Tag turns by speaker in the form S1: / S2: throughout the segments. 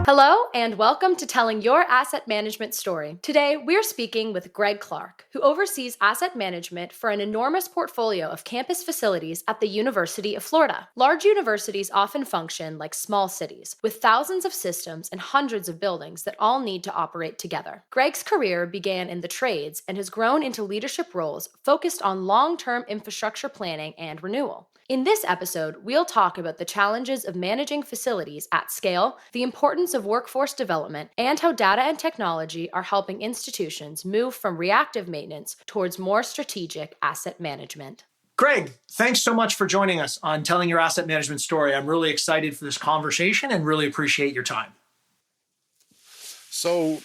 S1: Hello, and welcome to Telling Your Asset Management Story. Today, we're speaking with Gregg Clarke, who oversees asset management for an enormous portfolio of campus facilities at the University of Florida. Large universities often function like small cities, with thousands of systems and hundreds of buildings that all need to operate together. Gregg's career began in the trades and has grown into leadership roles focused on long-term infrastructure planning and renewal. In this episode, we'll talk about the challenges of managing facilities at scale, the importance of workforce development, and how data and technology are helping institutions move from reactive maintenance towards more strategic asset management.
S2: Gregg, thanks so much for joining us on Telling Your Asset Management Story. I'm really excited for this conversation and really appreciate your time.
S3: So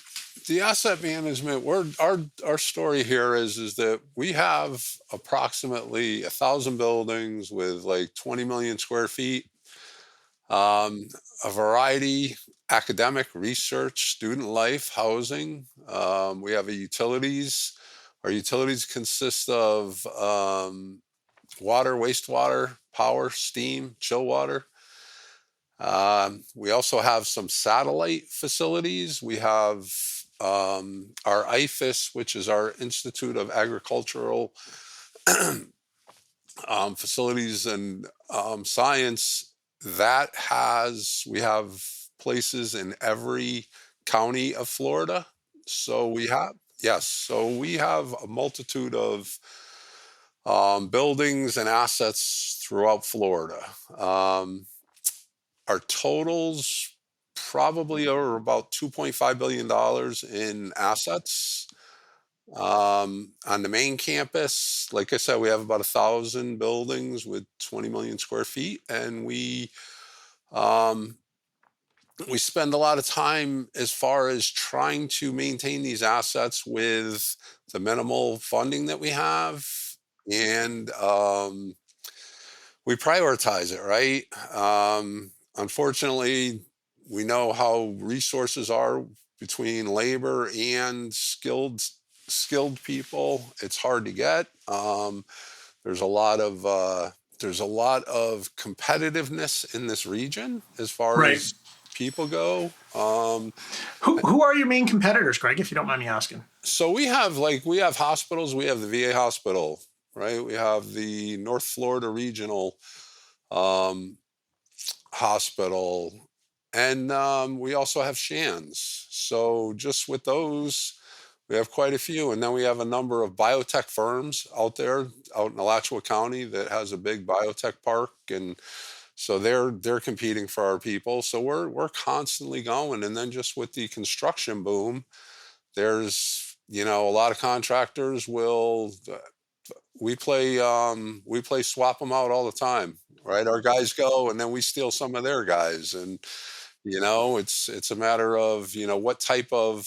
S3: the asset management, our story here is that we have approximately 1,000 buildings with like 20 million square feet, a variety, academic, research, student life, housing. We have utilities. Our utilities consist of water, wastewater, power, steam, chill water. We also have some satellite facilities. We have our IFAS, which is our Institute of Agricultural Facilities and Science. We have places in every county of Florida. So we have a multitude of buildings and assets throughout Florida. Our totals probably are about $2.5 billion in assets. On the main campus, like I said, we have about 1,000 buildings with 20 million square feet, and we spend a lot of time as far as trying to maintain these assets with the minimal funding that we have, and we prioritize it, right? Unfortunately, we know how resources are between labor and skilled people. It's hard to get. There's a lot of competitiveness in this region as far as people go.
S2: Who are your main competitors, Gregg, if you don't mind me asking?
S3: So we have hospitals. We have the VA hospital, right? We have the North Florida Regional Hospital. And we also have Shands. So just with those, we have quite a few. And then we have a number of biotech firms out in Alachua County that has a big biotech park. And so they're competing for our people. So we're constantly going. And then just with the construction boom, there's, a lot of contractors we play swap them out all the time, right? Our guys go and then we steal some of their guys. And it's a matter of, what type of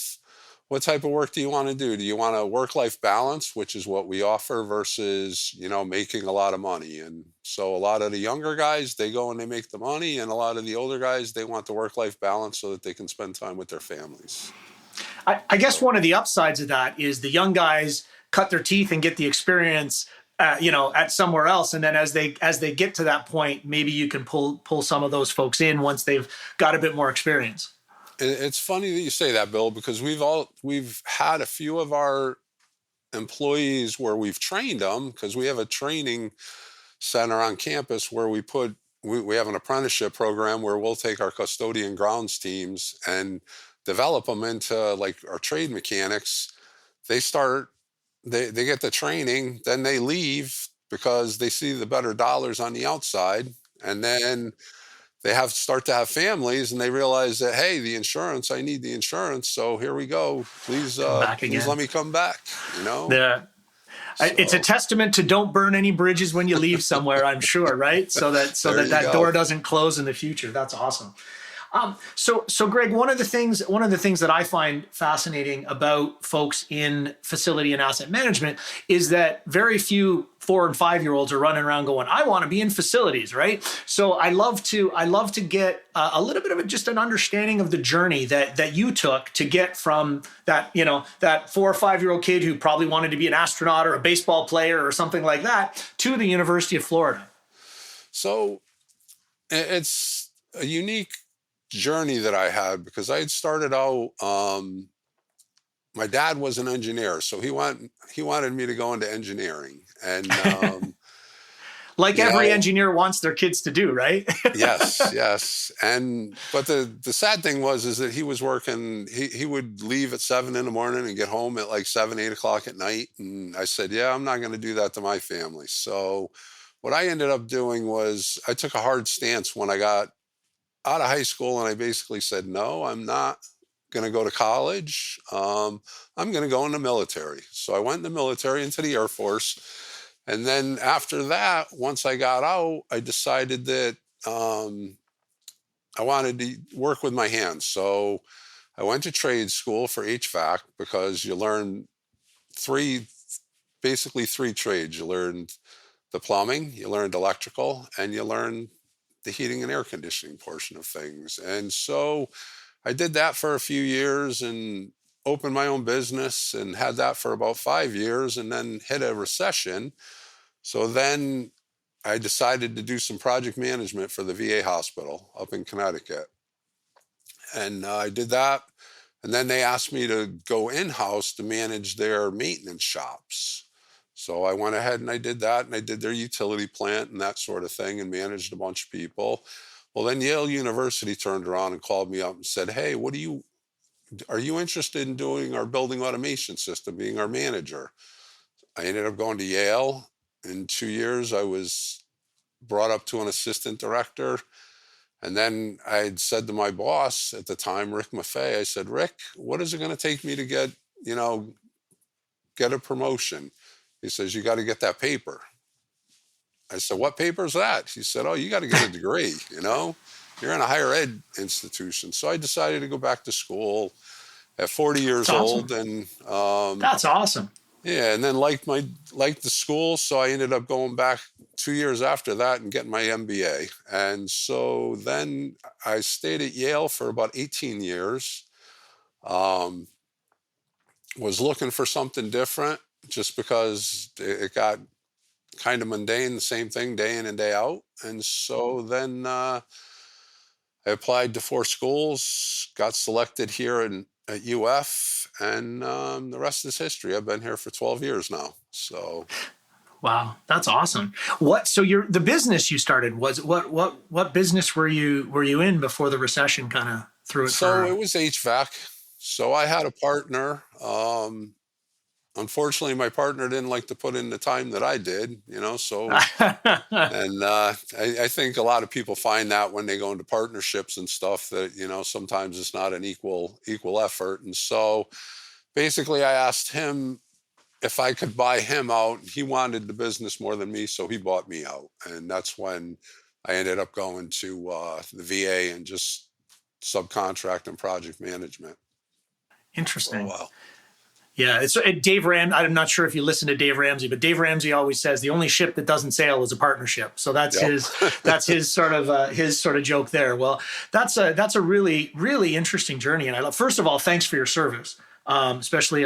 S3: work do you want to do? Do you want a work-life balance, which is what we offer, versus, making a lot of money? And so a lot of the younger guys, they go and they make the money, and a lot of the older guys, they want the work-life balance so that they can spend time with their families.
S2: I guess one of the upsides of that is the young guys cut their teeth and get the experience at somewhere else. And then as they get to that point, maybe you can pull some of those folks in once they've got a bit more experience.
S3: It's funny that you say that, Bill, because we've had a few of our employees where we've trained them, because we have a training center on campus where we have an apprenticeship program where we'll take our custodian grounds teams and develop them into like our trade mechanics. They get the training, then they leave because they see the better dollars on the outside. And then they start to have families and they realize that, hey, I need the insurance. So here we go. Please let me come back,
S2: Yeah. It's a testament to don't burn any bridges when you leave somewhere, I'm sure, right? So that door doesn't close in the future. That's awesome. So Gregg, one of the things that I find fascinating about folks in facility and asset management is that very few 4 and 5 year olds are running around going, I want to be in facilities, right? So I love to get a little bit of just an understanding of the journey that you took to get from that 4 or 5 year old kid who probably wanted to be an astronaut or a baseball player or something like that to the University of Florida.
S3: So it's a unique journey that I had because I had started out. My dad was an engineer, so he wanted me to go into engineering, and
S2: Like
S3: you
S2: every
S3: know,
S2: engineer wants their kids to do, right?
S3: yes, yes. And but the sad thing was is that he was working. He would leave at 7 in the morning and get home at like 7, 8 o'clock at night. And I said, yeah, I'm not going to do that to my family. So what I ended up doing was I took a hard stance when I got out of high school, and I basically said, no, I'm not going to go to college. I'm going to go in the military. So I went in the military, into the Air Force. And then after that, once I got out, I decided that um, I wanted to work with my hands. So I went to trade school for HVAC because you learn three, basically three trades. You learned the plumbing, you learned electrical, and you learned the heating and air conditioning portion of things. And so I did that for a few years and opened my own business and had that for about 5 years and then hit a recession. So then I decided to do some project management for the VA hospital up in Connecticut. And I did that. And then they asked me to go in house to manage their maintenance shops. So I went ahead and I did that. And I did their utility plant and that sort of thing and managed a bunch of people. Well, then Yale University turned around and called me up and said, hey, are you interested in doing our building automation system, being our manager? I ended up going to Yale. In 2 years, I was brought up to an assistant director. And then I'd said to my boss at the time, Rick Maffei, I said, Rick, what is it going to take me to you know, get a promotion? He says, you got to get that paper. I said, what paper is that? He said, oh, you got to get a degree, you're in a higher ed institution. So I decided to go back to school at 40
S2: That's
S3: years
S2: awesome.
S3: old. And
S2: That's awesome.
S3: yeah, and then liked the school, so I ended up going back 2 years after that and getting my MBA. And so then I stayed at Yale for about 18 years. Um, was looking for something different just because it got kind of mundane, the same thing day in and day out. And so then I applied to 4 schools, got selected here at UF, and the rest is history. I've been here for 12 years now. So,
S2: Wow, that's awesome. So the business you started was what business were you in before the recession kind of threw it
S3: so
S2: for?
S3: it was HVAC. So I had a partner. Unfortunately, my partner didn't like to put in the time that I did, so and I think a lot of people find that when they go into partnerships and stuff that sometimes it's not an equal effort. And so basically, I asked him if I could buy him out. He wanted the business more than me, so he bought me out, and that's when I ended up going to the VA and just subcontract and project management for a
S2: Interesting.
S3: while.
S2: Yeah, it's Dave Ram. I'm not sure if you listen to Dave Ramsey, but Dave Ramsey always says the only ship that doesn't sail is a partnership. So that's
S3: Yep.
S2: his sort of joke there. Well, that's a really really interesting journey, and first of all, thanks for your service, especially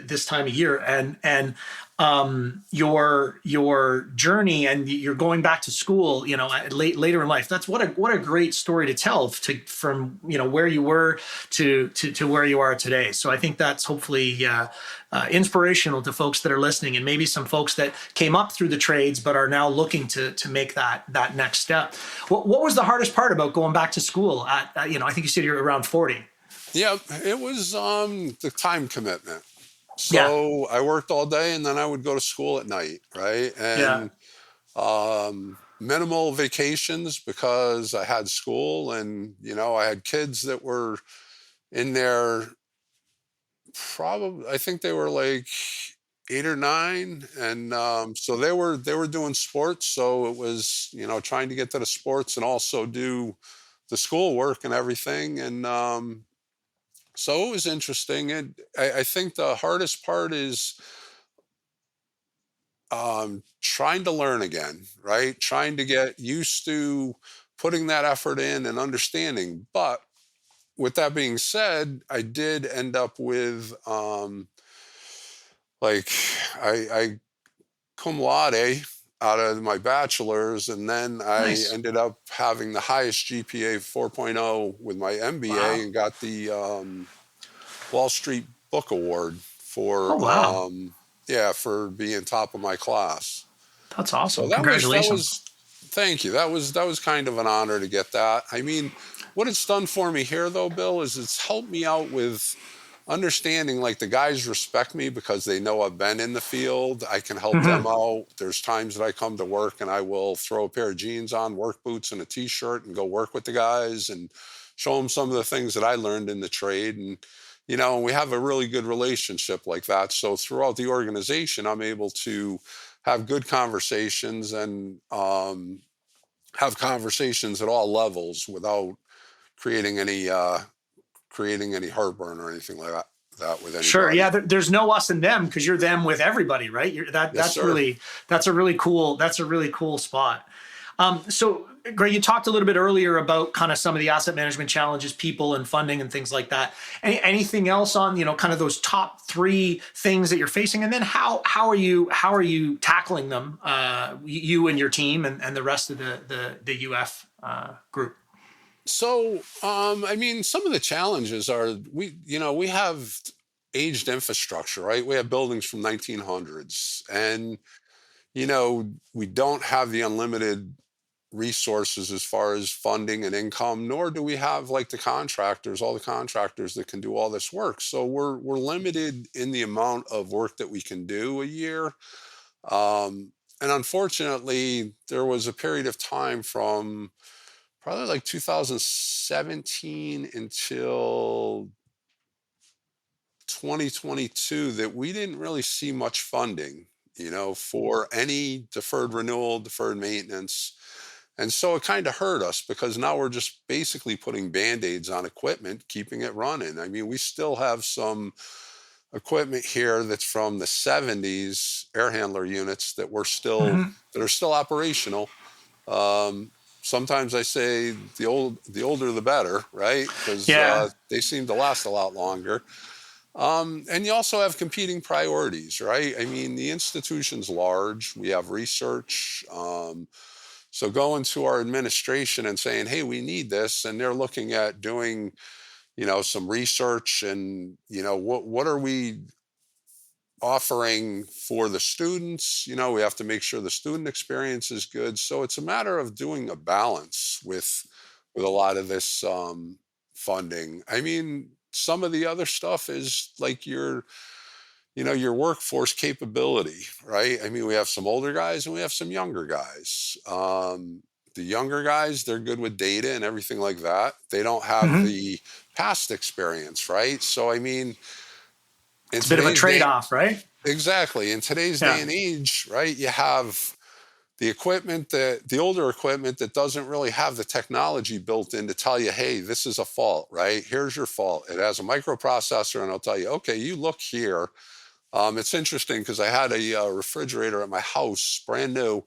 S2: this time of year, and your journey, and you're going back to school, later in life. That's what a great story to tell, from where you were to where you are today. So I think that's hopefully inspirational to folks that are listening, and maybe some folks that came up through the trades but are now looking to make that next step. What was the hardest part about going back to school at I think you said you're around 40?
S3: Yeah, it was the time commitment.
S2: Yeah,
S3: So I worked all day and then I would go to school at night, right?
S2: yeah.
S3: And minimal vacations because I had school and I had kids that were in there. Probably, I think they were like 8 or 9, and so they were doing sports. So it was trying to get to the sports and also do the school work and everything. And so it was interesting. And I think the hardest part is trying to learn again, right? Trying to get used to putting that effort in and understanding. But with that being said, I did end up with like I cum laude out of my bachelor's, and then I
S2: Nice.
S3: ended up having the highest GPA 4.0 with my MBA
S2: Wow.
S3: and got the Wall Street Book Award
S2: Oh,
S3: for
S2: wow.
S3: yeah, for being top of my class.
S2: That's
S3: So
S2: awesome.
S3: that was
S2: Congratulations.
S3: thank you. That was kind of an honor to get that. I mean, what it's done for me here though, Bill, is it's helped me out with understanding, like, the guys respect me because they know I've been in the field. I can help them
S2: Hmm.
S3: out. There's times that I come to work and I will throw a pair of jeans on, work boots, and a t-shirt and go work with the guys and show them some of the things that I learned in the trade. And, we have a really good relationship like that. So throughout the organization, I'm able to have good conversations and have conversations at all levels without creating any creating any heartburn or anything like that with
S2: Sure.
S3: anybody.
S2: Yeah. There's no us and them because you're them with everybody, right?
S3: Yes, sir.
S2: That's a really cool spot. So, Greg, you talked a little bit earlier about kind of some of the asset management challenges, people and funding and things like that. Anything else on kind of those top three things that you're facing, and then how are you tackling them? You and your team and the rest of the UF group.
S3: So, I mean, some of the challenges are we have aged infrastructure, right? We have buildings from 1900s, and we don't have the unlimited resources as far as funding and income, nor do we have, like, all the contractors that can do all this work. So we're limited in the amount of work that we can do a year. And unfortunately, there was a period of time from probably like 2017 until 2022 that we didn't really see much funding, for any deferred renewal, deferred maintenance. And so it kind of hurt us because now we're just basically putting band-aids on equipment, keeping it running. I mean, we still have some equipment here that's from the 70s, air handler units
S2: Hmm.
S3: that are still operational. Um, Sometimes I say the older the better, right? Because
S2: Yeah.
S3: they seem to last a lot longer. And you also have competing priorities, right? I mean, the institution's large. We have research. So going to our administration and saying, "Hey, we need this," and they're looking at doing, some research and, what are we offering for the students. We have to make sure the student experience is good. So it's a matter of doing a balance with a lot of this funding. I mean, some of the other stuff is like your workforce capability, right? I mean, we have some older guys and we have some younger guys. The younger guys, they're good with data and everything like that. They don't have
S2: Hmm.
S3: the past experience, right? So I mean, in
S2: It's a bit of a
S3: today's day,
S2: trade-off, right?
S3: exactly. In today's day
S2: Yeah.
S3: and age, right, you have the older equipment that doesn't really have the technology built in to tell you, hey, this is a fault, right? Here's your fault. It has a microprocessor, and I'll tell you, okay, you look here. It's interesting because I had a refrigerator at my house, brand new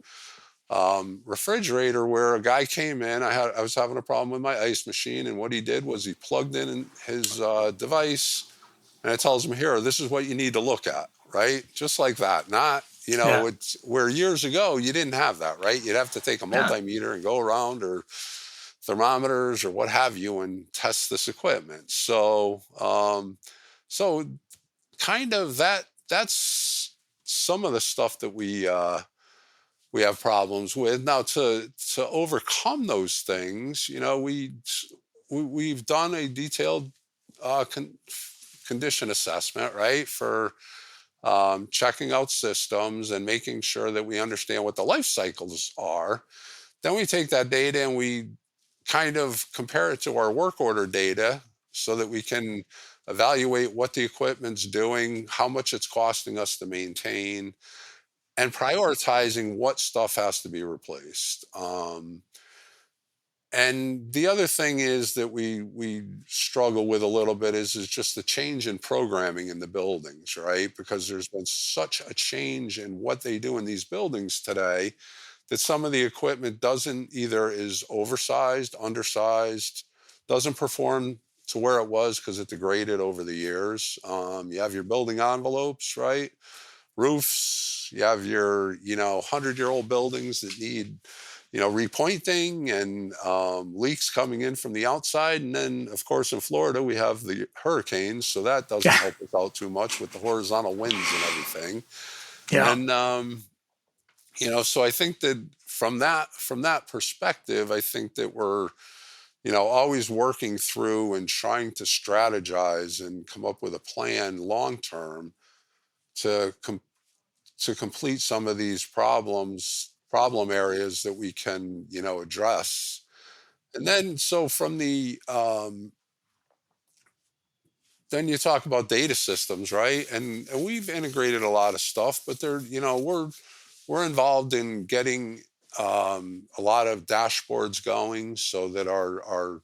S3: refrigerator, where a guy came in. I was having a problem with my ice machine, and what he did was he plugged in his device, and it tells him, here, this is what you need to look at, right? Just like that. Not,
S2: Yeah.
S3: it's where years ago you didn't have that, right? You'd have to take a
S2: Yeah.
S3: multimeter and go around, or thermometers or what have you, and test this equipment. So kind of that's some of the stuff that we have problems with. Now, to overcome those things, we've done a detailed condition assessment, right, for checking out systems and making sure that we understand what the life cycles are. Then we take that data and we kind of compare it to our work order data so that we can evaluate what the equipment's doing, how much it's costing us to maintain, and prioritizing what stuff has to be replaced. And the other thing is that we struggle with a little bit is just the change in programming in the buildings, right? Because there's been such a change in what they do in these buildings today that some of the equipment doesn't either is oversized, undersized, doesn't perform to where it was because it degraded over the years. You have your building envelopes, right? roofs. You have your 100-year-old buildings that need repointing and leaks coming in from the outside. And then, of course, in Florida, we have the hurricanes. So that doesn't
S2: Yeah.
S3: help us out too much with the horizontal winds and everything.
S2: Yeah.
S3: And, so I think that from that perspective, I think that we're, always working through and trying to strategize and come up with a plan long term to complete some of these problem areas that we can address. And then so from the then you talk about data systems, right? And we've integrated a lot of stuff, but we're involved in getting a lot of dashboards going so that our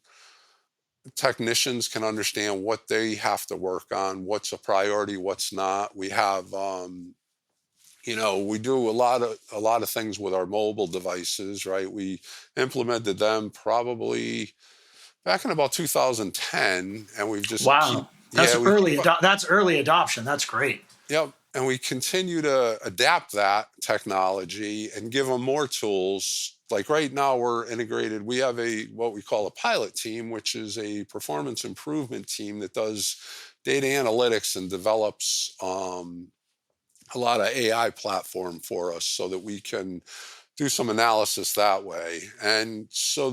S3: technicians can understand what they have to work on, what's a priority, what's not. We have we do a lot of things with our mobile devices, right? We implemented them probably back in about 2010, and we've just keep
S2: Wow. That's
S3: yeah we keep
S2: early. That's early adoption. That's great.
S3: yep, and we continue to adapt that technology and give them more tools. Like right now, we're integrated. We have what we call a pilot team, which is a performance improvement team that does data analytics and develops a lot of AI platform for us so that we can do some analysis that way. And so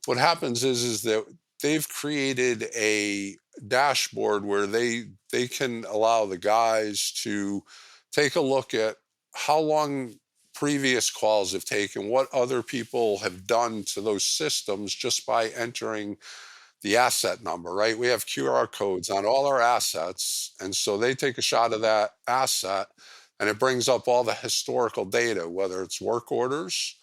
S3: what happens is that they've created a dashboard where they can allow the guys to take a look at how long previous calls have taken, what other people have done to those systems just by entering the asset number, right? We have QR codes on all our assets. And so they take a shot of that asset and it brings up all the historical data, whether it's work orders,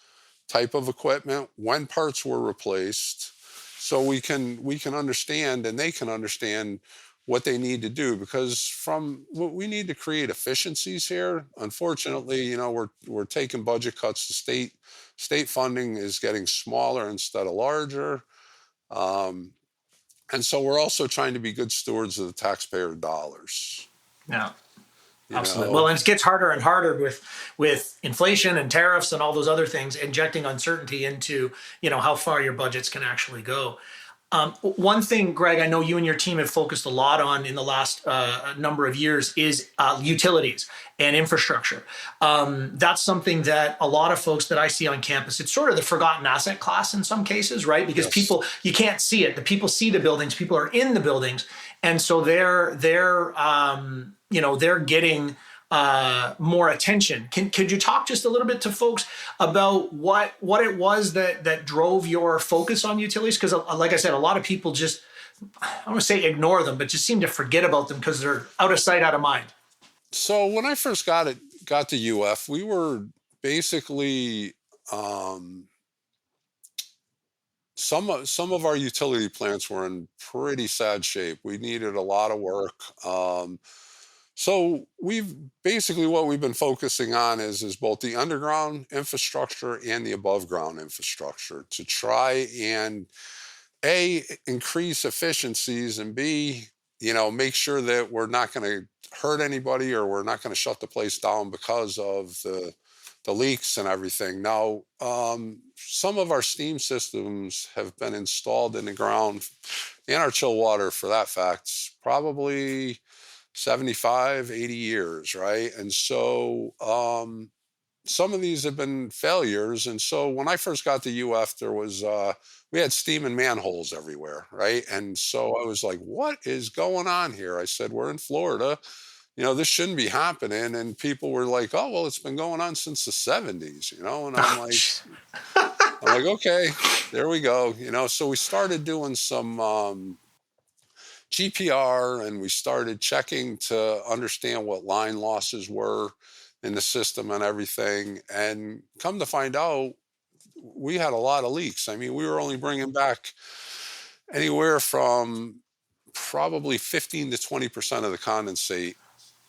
S3: type of equipment, when parts were replaced. So we can understand and they can understand what they need to do, because we need to create efficiencies here. Unfortunately, we're taking budget cuts. The state funding is getting smaller instead of larger. And so we're also trying to be good stewards of the taxpayer dollars.
S2: Yeah.
S3: You
S2: Absolutely.
S3: know?
S2: Well, and it gets harder and harder with inflation and tariffs and all those other things, injecting uncertainty into how far your budgets can actually go. One thing, Greg, I know you and your team have focused a lot on in the last number of years is utilities and infrastructure. That's something that a lot of folks that I see on campus, it's sort of the forgotten asset class in some cases, right? Because
S3: Yes.
S2: people, you can't see it. The people see the buildings, people are in the buildings. And so they're getting more attention. Could you talk just a little bit to folks about what it was that drove your focus on utilities? Because like I said, a lot of people just, I don't want to say ignore them, but just seem to forget about them because they're out of sight, out of mind.
S3: So when I first got to UF, we were basically some of our utility plants were in pretty sad shape. We needed a lot of work. So what we've been focusing on is both the underground infrastructure and the above ground infrastructure to try and increase efficiencies, and B, make sure that we're not going to hurt anybody or we're not going to shut the place down because of the leaks and everything. Now, some of our steam systems have been installed in the ground, and our chill water, for that fact, probably 75, 80 years, right? And so some of these have been failures. And so when I first got to UF, we had steam and manholes everywhere, right? And so I was like, what is going on here? I said, we're in Florida. This shouldn't be happening. And people were like, oh, well, it's been going on since the 70s, and I'm like, okay, there we go. So we started doing some GPR, and we started checking to understand what line losses were in the system and everything. And come to find out, we had a lot of leaks. I mean, we were only bringing back anywhere from probably 15 to 20% of the condensate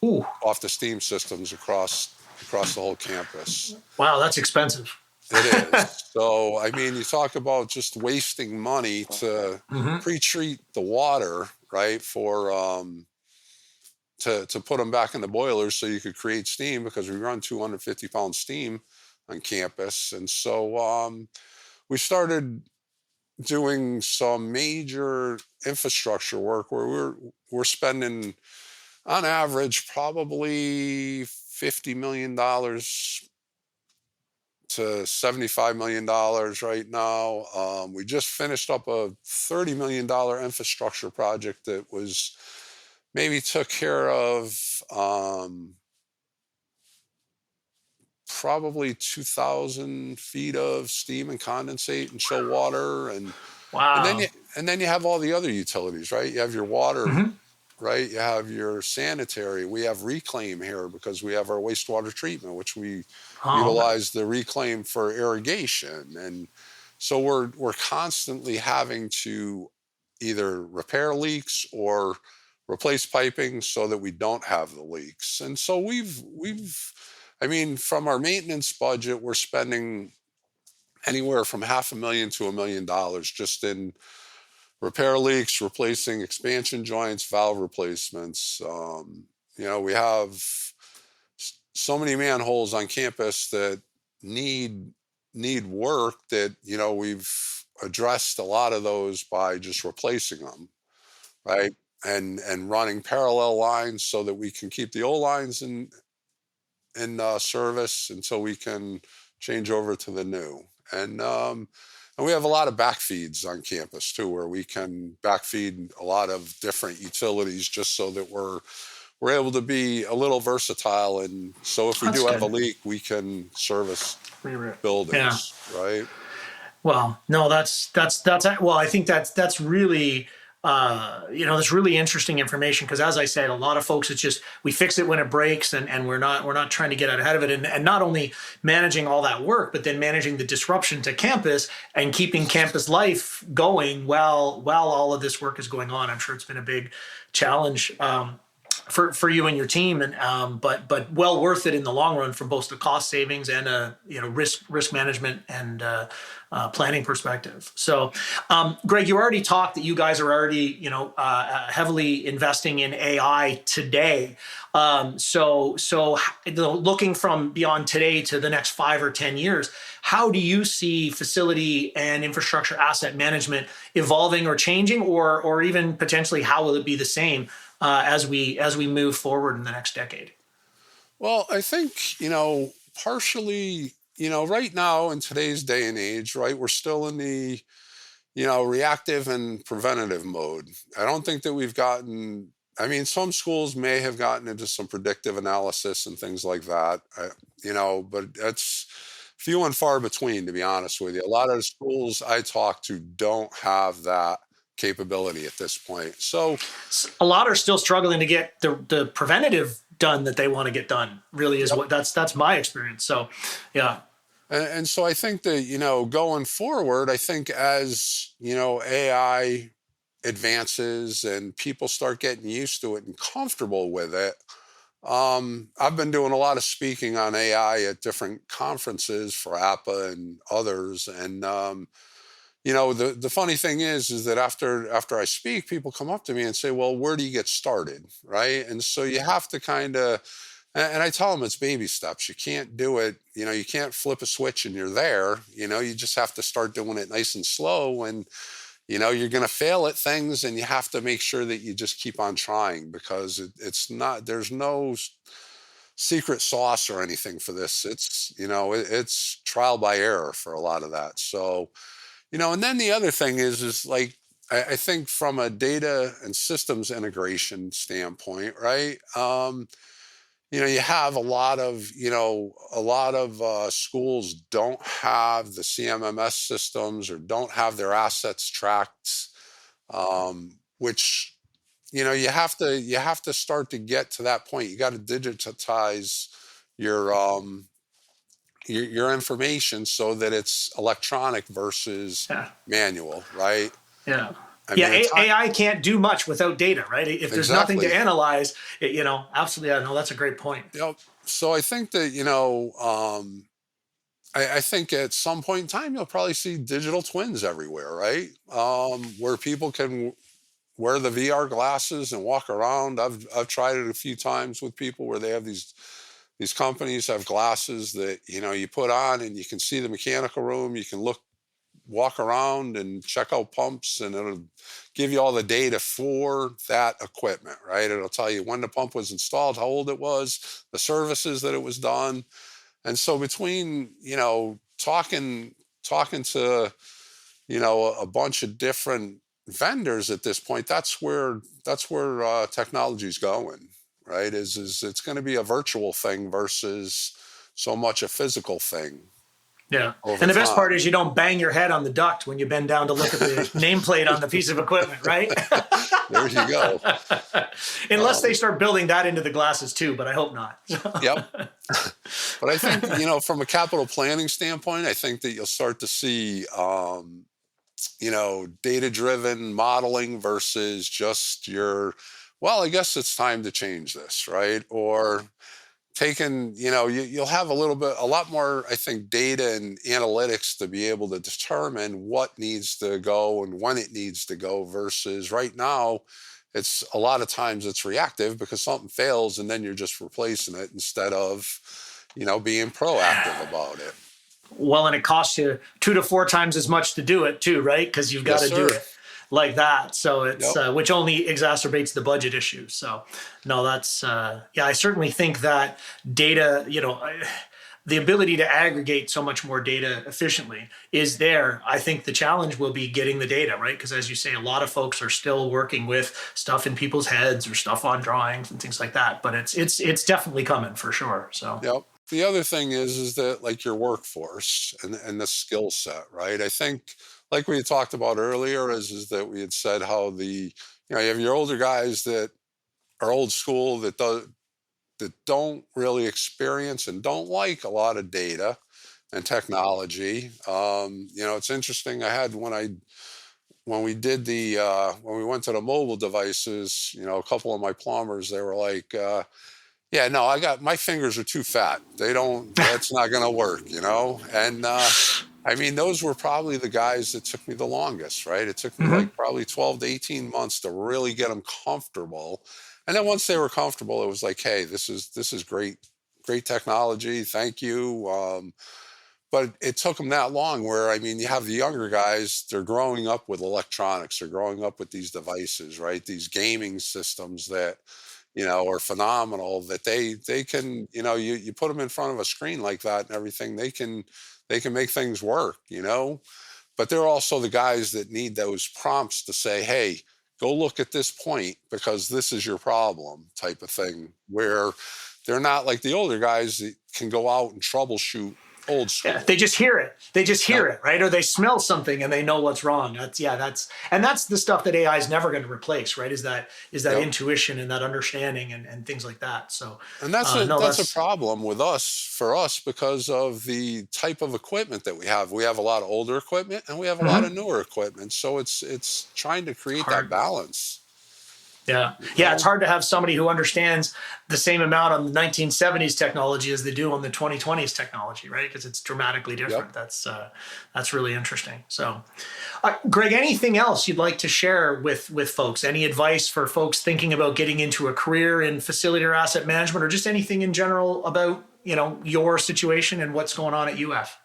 S2: Ooh,
S3: off the steam systems across the whole campus.
S2: wow, that's expensive.
S3: It is. So, I mean, you talk about just wasting money to
S2: Mm-hmm.
S3: pre-treat the water, right? For to put them back in the boilers so you could create steam, because we run 250-pound steam on campus. And so we started doing some major infrastructure work where we're spending on average probably $50 million to $75 million right now. We just finished up a $30 million infrastructure project that was maybe took care of probably 2,000 feet of steam and condensate and chill water, and then
S2: Wow.
S3: you have all the other utilities, right? You have your water,
S2: Hmm.
S3: right? You have your sanitary. We have reclaim here because we have our wastewater treatment, which we
S2: Oh, okay.
S3: utilize the reclaim for irrigation. And so we're constantly having to either repair leaks or replace piping so that we don't have the leaks. And so I mean, from our maintenance budget, we're spending anywhere from $500,000 to $1 million just in repair leaks, replacing expansion joints, valve replacements. We have so many manholes on campus that need work that we've addressed a lot of those by just replacing them, right? And running parallel lines so that we can keep the old lines in service until we can change over to the new. And we have a lot of backfeeds on campus too, where we can backfeed a lot of different utilities just so that we're able to be a little versatile. And so if we
S2: That's
S3: do have a
S2: good.
S3: leak, we can service
S2: Yeah.
S3: buildings, right?
S2: Well, no, well, I think that's really that's really interesting information because, as I said, a lot of folks, it's just we fix it when it breaks, and we're not trying to get out ahead of it, and not only managing all that work, but then managing the disruption to campus and keeping campus life going while all of this work is going on. I'm sure it's been a big challenge. For you and your team, and but well worth it in the long run from both the cost savings and risk management and planning perspective. So, Greg, you already talked that you guys are already heavily investing in AI today. So looking from beyond today to the next 5 or 10 years, how do you see facility and infrastructure asset management evolving or changing, or even potentially how will it be the same as we move forward in the next decade?
S3: Well, I think, partially, right now in today's day and age, right, we're still in the, reactive and preventative mode. I don't think that we've gotten, I mean, some schools may have gotten into some predictive analysis and things like that, but that's few and far between, to be honest with you. A lot of the schools I talk to don't have that capability at this point. So,
S2: A lot are still struggling to get the preventative done that they want to get done. Really is
S3: yep.
S2: what that's my experience. So, yeah.
S3: And so I think that, going forward, I think as, AI advances and people start getting used to it and comfortable with it, I've been doing a lot of speaking on AI at different conferences for APA and others. And, the funny thing is that after I speak, people come up to me and say, well, where do you get started? Right. And so you have to kind of, and I tell them it's baby steps. You can't do it, you can't flip a switch and you're there. You just have to start doing it nice and slow. And, you're going to fail at things, and you have to make sure that you just keep on trying, because it's not, there's no secret sauce or anything for this. It's trial by error for a lot of that. So, and then the other thing is like, I think from a data and systems integration standpoint, right? You have a lot of schools don't have the CMMS systems or don't have their assets tracked, which, you have to start to get to that point. You got to digitize your, your information so that it's electronic versus
S2: Yeah.
S3: manual, right?
S2: Yeah.
S3: I
S2: Yeah,
S3: mean,
S2: AI can't do much without data, right? If there's nothing to
S3: exactly.
S2: analyze, absolutely. Yeah, no, that's a great point.
S3: So I think that, I think at some point in time, you'll probably see digital twins everywhere, right? Where people can wear the VR glasses and walk around. I've tried it a few times with people where they have these companies have glasses that, you put on and you can see the mechanical room. You can walk around and check out pumps, and it'll give you all the data for that equipment, right? It'll tell you when the pump was installed, how old it was, the services that it was done. And so between, talking to, a bunch of different vendors at this point, that's where technology's going, right? Is it's going to be a virtual thing versus so much a physical thing.
S2: Yeah. And the best part is you don't bang your head on the duct when you bend down to look at the nameplate on the piece of equipment, right?
S3: There you go.
S2: Unless they start building that into the glasses too, but I hope not.
S3: Yep. But I think, from a capital planning standpoint, I think that you'll start to see, data-driven modeling versus just I guess it's time to change this, right? Or taken, you'll have a lot more, I think, data and analytics to be able to determine what needs to go and when it needs to go versus right now, it's a lot of times it's reactive because something fails and then you're just replacing it instead of, being proactive about it.
S2: Well, and it costs you 2 to 4 times as much to do it too, right? Because you've got to do it like that. So it's, which only exacerbates the budget issue. So no, that's, I certainly think that data, the ability to aggregate so much more data efficiently is there. I think the challenge will be getting the data, right? Because as you say, a lot of folks are still working with stuff in people's heads or stuff on drawings and things like that, but it's definitely coming for sure. So.
S3: Yep. The other thing is that like your workforce and the skill set, right? I think like we had talked about earlier is that we had said how you have your older guys that are old school that don't really experience and don't like a lot of data and technology. It's interesting. I had when we did when we went to the mobile devices, a couple of my plumbers, they were like, yeah, no, my fingers are too fat. That's not going to work, And I mean, those were probably the guys that took me the longest, right? It took me like probably 12 to 18 months to really get them comfortable. And then once they were comfortable, it was like, hey, this is great technology. Thank you. But it took them that long where, I mean, you have the younger guys, they're growing up with electronics. They're growing up with these devices, right? These gaming systems that, are phenomenal that they can, you put them in front of a screen like that and everything, they can make things work, but they're also the guys that need those prompts to say, hey, go look at this point because this is your problem type of thing, where they're not like the older guys that can go out and troubleshoot old school.
S2: Yeah, they just hear it. They just hear it, right? Or they smell something and they know what's wrong. That's the stuff that AI is never going to replace, right? Is that intuition and that understanding and things like that. So,
S3: and that's a problem for us because of the type of equipment that we have. We have a lot of older equipment and we have a lot of newer equipment. So it's trying to create that balance.
S2: Yeah. It's hard to have somebody who understands the same amount on the 1970s technology as they do on the 2020s technology, right? Because it's dramatically different. Yep. That's really interesting. So, Gregg, anything else you'd like to share with folks? Any advice for folks thinking about getting into a career in facility or asset management, or just anything in general about, your situation and what's going on at UF?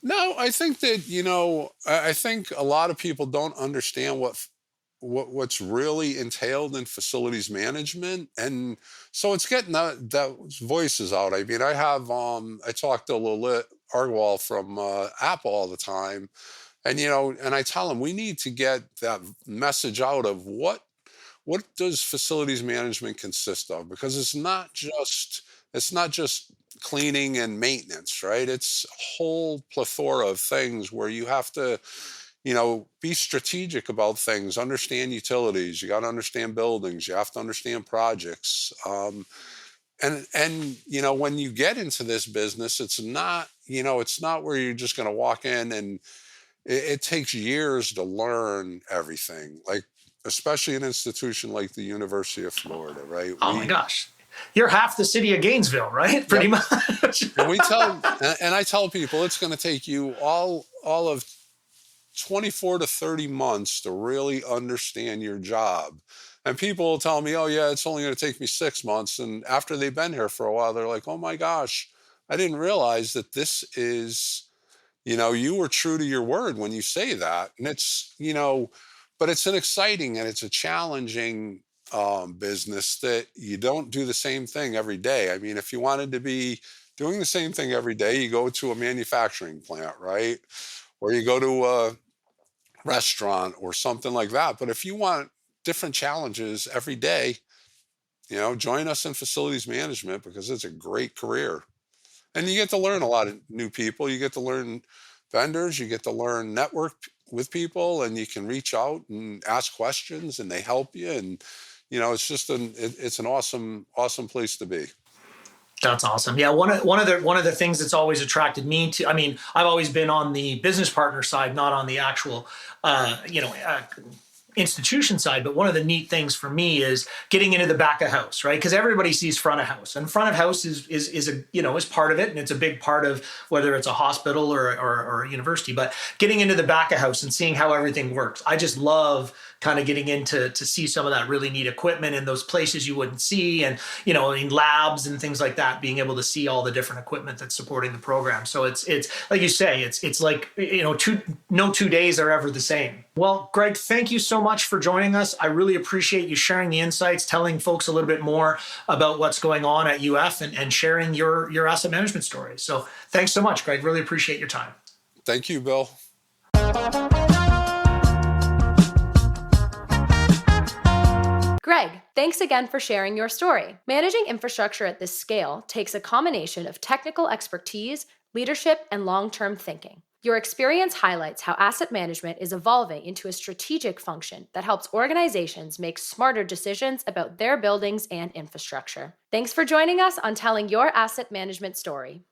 S3: No, I think that, I think a lot of people don't understand what's really entailed in facilities management, and so it's getting those voices out. I mean, I talk to Lalit Argwal from Apple all the time, and and I tell him we need to get that message out of what does facilities management consist of, because it's not just cleaning and maintenance, right? It's a whole plethora of things where you have to be strategic about things, understand utilities, you got to understand buildings, you have to understand projects. And when you get into this business, it's not where you're just going to walk in and it takes years to learn everything, like especially an institution like the University of Florida, right?
S2: Oh my gosh. You're half the city of Gainesville, right? Pretty much.
S3: And I tell people it's going to take you all of 24 to 30 months to really understand your job. And people will tell me, oh, yeah, it's only going to take me 6 months. And after they've been here for a while, they're like, oh my gosh, I didn't realize that this is, you were true to your word when you say that. And but it's an exciting and it's a challenging business that you don't do the same thing every day. I mean, if you wanted to be doing the same thing every day, you go to a manufacturing plant, right? Or you go to a restaurant or something like that. But if you want different challenges every day, join us in facilities management because it's a great career. And you get to learn a lot of new people. You get to learn vendors, you get to learn network with people, and you can reach out and ask questions and they help you. And, it's just it's an awesome, awesome place to be.
S2: That's awesome. Yeah, one of the things that's always attracted me to, I mean, I've always been on the business partner side, not on the actual, institution side. But one of the neat things for me is getting into the back of house, right? Because everybody sees front of house, and front of house is is part of it, and it's a big part of whether it's a hospital or a university. But getting into the back of house and seeing how everything works, I just love kind of getting into to see some of that really neat equipment in those places you wouldn't see, and in labs and things like that, being able to see all the different equipment that's supporting the program. So it's like you say, it's like no 2 days are ever the same. Well, Gregg, thank you so much for joining us. I really appreciate you sharing the insights, telling folks a little bit more about what's going on at UF, and sharing your asset management story. So thanks so much, Gregg. Really appreciate your time.
S3: Thank you, Bill.
S1: Gregg, thanks again for sharing your story. Managing infrastructure at this scale takes a combination of technical expertise, leadership, and long-term thinking. Your experience highlights how asset management is evolving into a strategic function that helps organizations make smarter decisions about their buildings and infrastructure. Thanks for joining us on Telling Your Asset Management Story.